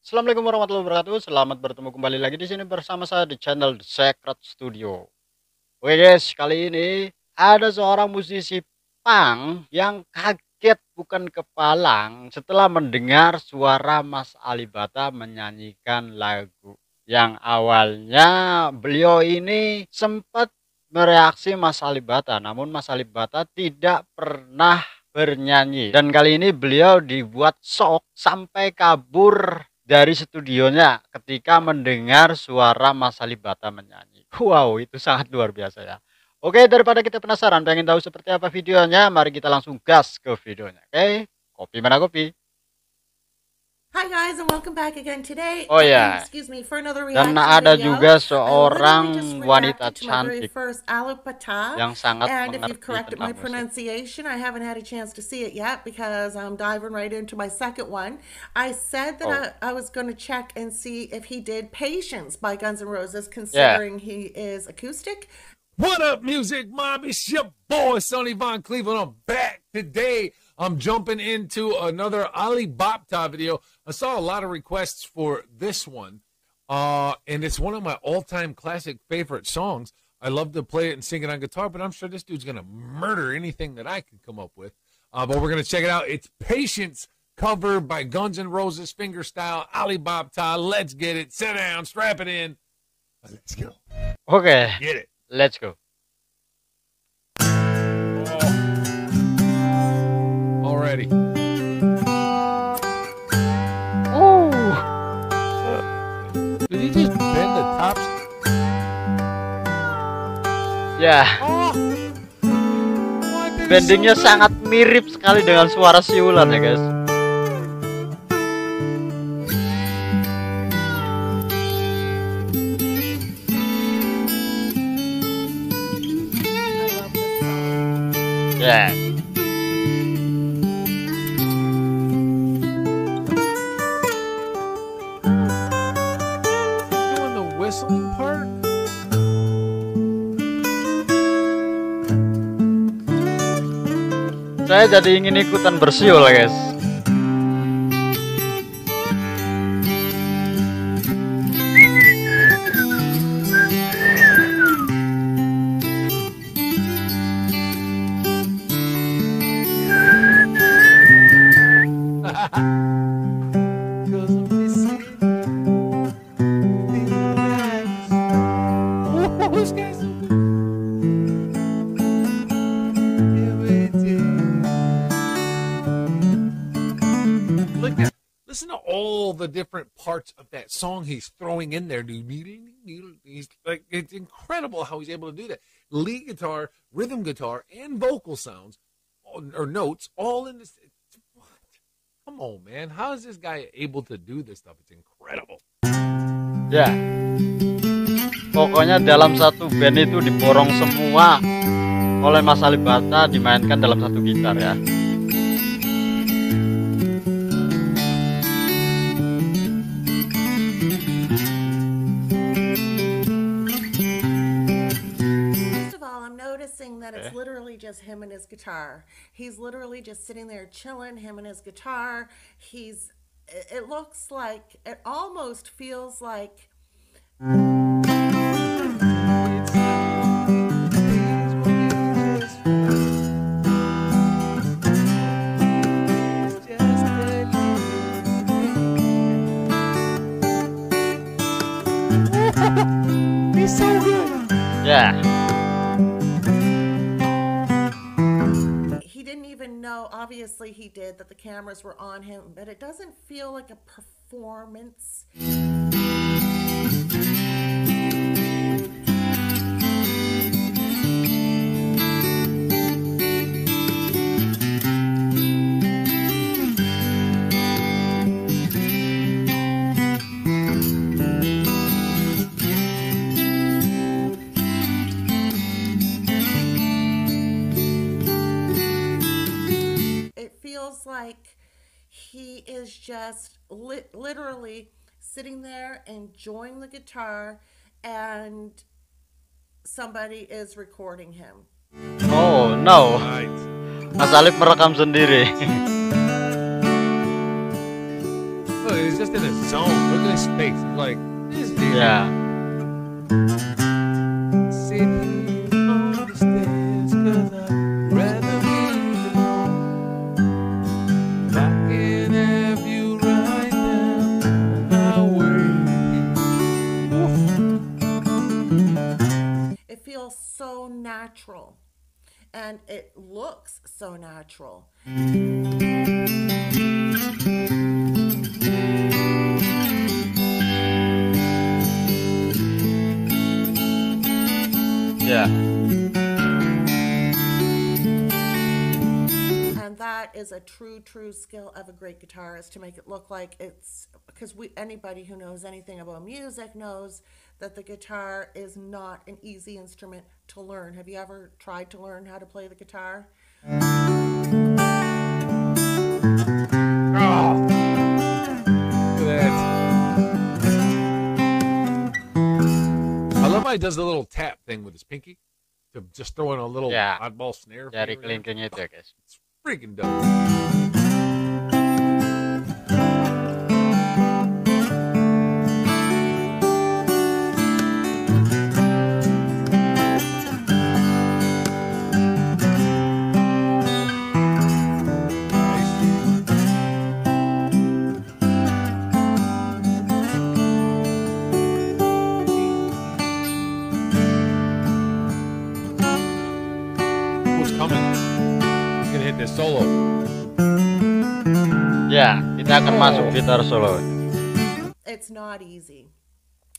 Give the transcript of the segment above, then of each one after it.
Assalamualaikum warahmatullahi wabarakatuh. Selamat bertemu kembali lagi di sini bersama saya di channel The Secret Studio. Oke guys, kali ini ada seorang musisi punk yang kaget bukan kepalang setelah mendengar suara Mas Alibata menyanyikan lagu yang awalnya beliau ini sempat mereaksi Mas Alibata, namun Mas Alibata tidak pernah bernyanyi, dan kali ini beliau dibuat shock sampai kabur dari studionya ketika mendengar suara Mas Alibata menyanyi. Wow, itu sangat luar biasa ya. Oke, daripada kita penasaran pengen tahu seperti apa videonya, mari kita langsung gas ke videonya. Oke, kopi mana kopi? Hi guys, and welcome back again today. Oh ya, Excuse me for another dan reaction ada video. juga I seorang literally just wanita reacted to my very cantik first Alipbata, yang sangat and if you've mengerti corrected my tentang musik. pronunciation, I haven't had a chance to see it yet because I'm diving right into my second one. I said that I was going to check and see if he did Patience by Guns N' Roses, considering he is acoustic. What up, music mom? It's your boy, Sonny Von Cleveland. I'm back today. I'm jumping into another Alipbata video. I saw a lot of requests for this one, and it's one of my all-time classic favorite songs. I love to play it and sing it on guitar, but I'm sure this dude's going to murder anything that I can come up with. But we're going to check it out. It's Patience, covered by Guns N' Roses, fingerstyle, Alipbata. Let's get it. Sit down, strap it in. Let's go. Oke, Get it. let's go. Already. Oh, Did he just bend the tops? ya. Bendingnya sangat mirip sekali dengan suara siulan ya guys. Ya. Doing the whistling part? Saya jadi ingin ikutan bersiul guys. Listen to all the different parts of that song he's throwing in there, dude. He's like, it's incredible how he's able to do that. Lead guitar, rhythm guitar, and vocal sounds, or notes, all in this. What? Come on, man. How is this guy able to do this stuff? It's incredible. Ya. Pokoknya dalam satu band itu diborong semua oleh Mas Alibata, dimainkan dalam satu gitar ya. That it's literally just him and his guitar. He's literally just sitting there chilling, him and his guitar. It looks like, it almost feels like He's so good. Ya. know, obviously he did, that the cameras were on him, but it doesn't feel like a performance. Like he is just literally sitting there enjoying the guitar and somebody is recording him. Oh no, Mas Alip merekam sendiri. Look, he's he's just in a zone. Look at his face. He's like, this is Yeah. Sit here on the stairs, 'cause I'd rather be alone. If I can have you right now, I'll wait. It feels so natural. And it looks so natural. Yeah. And that is a true skill of a great guitarist, to make it look like it's, because anybody who knows anything about music knows that the guitar is not an easy instrument to learn. Have you ever tried to learn how to play the guitar? Oh, look at that. I love how he does the little tap thing with his pinky to just throw in a little oddball snare. Jari kelingkingnya itu ya guys. It's freaking dope. Solo. Ya, kita akan masuk gitar solo. It's not easy.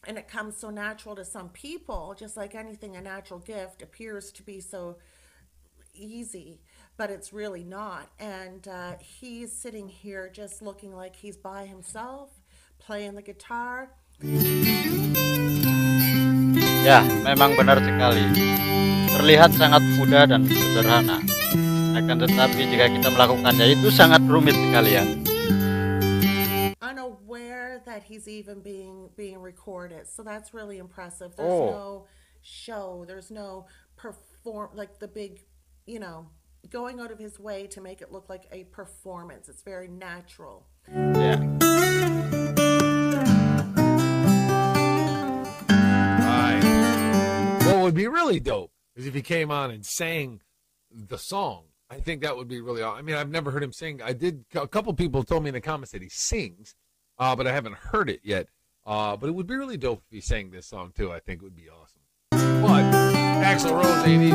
And it comes so natural to some people, just like anything, a natural gift appears to be so easy, but it's really not. And he's sitting here just looking like he's by himself, playing the guitar. Ya, memang benar sekali. Terlihat sangat mudah dan sederhana. Akan tetapi jika kita melakukannya itu sangat rumit sekali ya. Unaware that he's even being recorded, so that's really impressive. There's no show, there's no like the big, going out of his way to make it look like a performance. It's very natural. Yeah. Right. What would be really dope is if he came on and sang the song. I think that would be really awesome. I mean, I've never heard him sing. A couple people told me in the comments that he sings, but I haven't heard it yet. But it would be really dope if he sang this song too. I think it would be awesome. But Axl Rose ain't easy.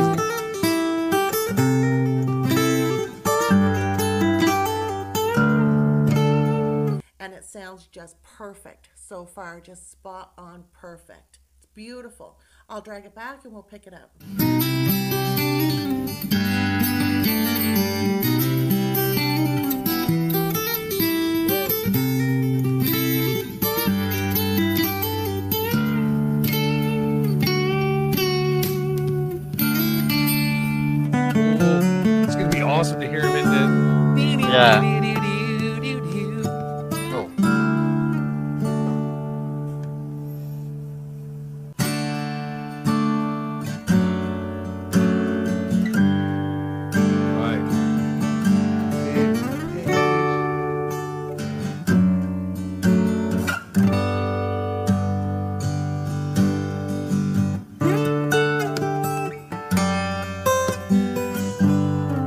And it sounds just perfect so far, just spot on perfect. It's beautiful. I'll drag it back and we'll pick it up. It's going to be awesome to hear him in the... Yeah. Oh. Right.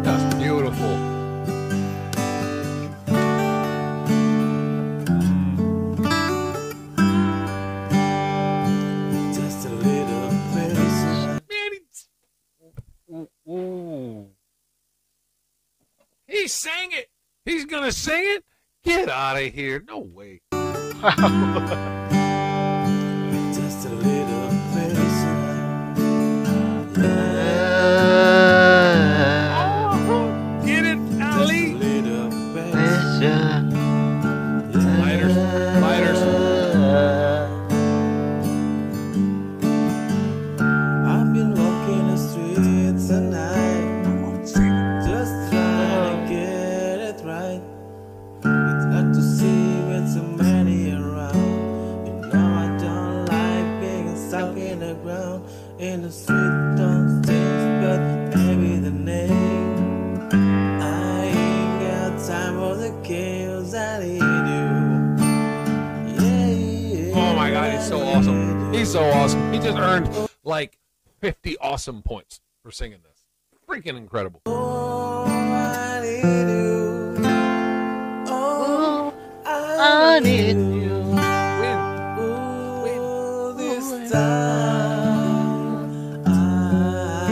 That's beautiful. Just a little bit. Man, Ooh. he sang it. He's going to sing it? Get out of here. No way. Just a little bit. Get it, Ali. Just a little bit. Lighters. I've been walking the streets at night, just trying to get it right. It's hard to see with so many around, so awesome. He just earned like 50 awesome points for singing this. Freaking incredible. Oh, I need you. Oh, I need you. Win. Ooh, this time I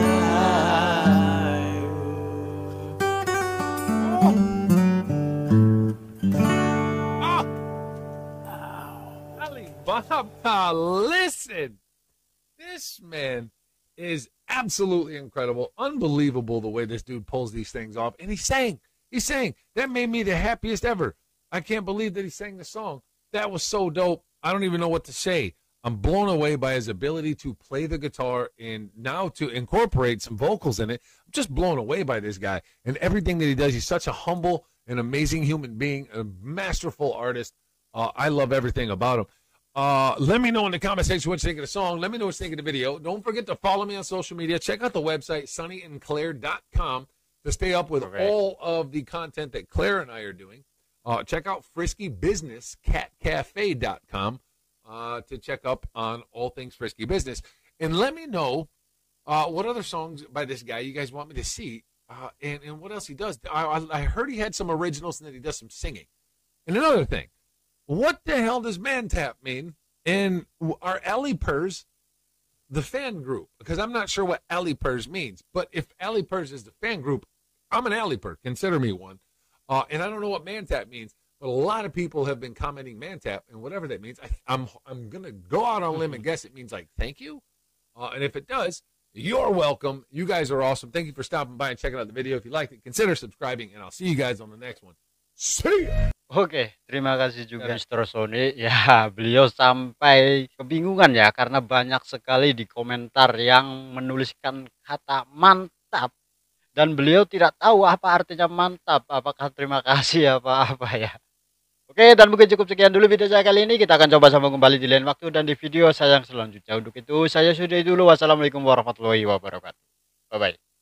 Alibaba, listen. This man is absolutely incredible. Unbelievable the way this dude pulls these things off. And he sang. That made me the happiest ever. I can't believe that he sang the song. That was so dope. I don't even know what to say. I'm blown away by his ability to play the guitar and now to incorporate some vocals in it. I'm just blown away by this guy and everything that he does. He's such a humble and amazing human being, a masterful artist. I love everything about him. Let me know in the comment section what you think of the song. Let me know what you think of the video. Don't forget to follow me on social media. Check out the website, sonnyandclaire.com, to stay up with all of the content that Claire and I are doing. Check out Frisky Business, catcafe.com, to check up on all things Frisky Business. And let me know what other songs by this guy you guys want me to see, and what else he does. I heard he had some originals and that he does some singing. And another thing, what the hell does man tap mean? And are Alipers the fan group? Because I'm not sure what Alipers means. But if Alipers is the fan group, I'm an Aliper. Consider me one. And I don't know what man tap means, but a lot of people have been commenting man tap, and whatever that means, I'm going to go out on a limb and guess it means like thank you. And if it does, you're welcome. You guys are awesome. Thank you for stopping by and checking out the video. If you liked it, consider subscribing, and I'll see you guys on the next one. See ya! Oke, terima kasih juga Mr. Sony. Ya, beliau sampai kebingungan ya karena banyak sekali di komentar yang menuliskan kata mantap dan beliau tidak tahu apa artinya mantap, apakah terima kasih apa ya. Oke, dan mungkin cukup sekian dulu video saya kali ini. Kita akan coba sambung kembali di lain waktu dan di video saya yang selanjutnya. Untuk itu saya sudahi dulu. Wassalamualaikum warahmatullahi wabarakatuh. Bye bye.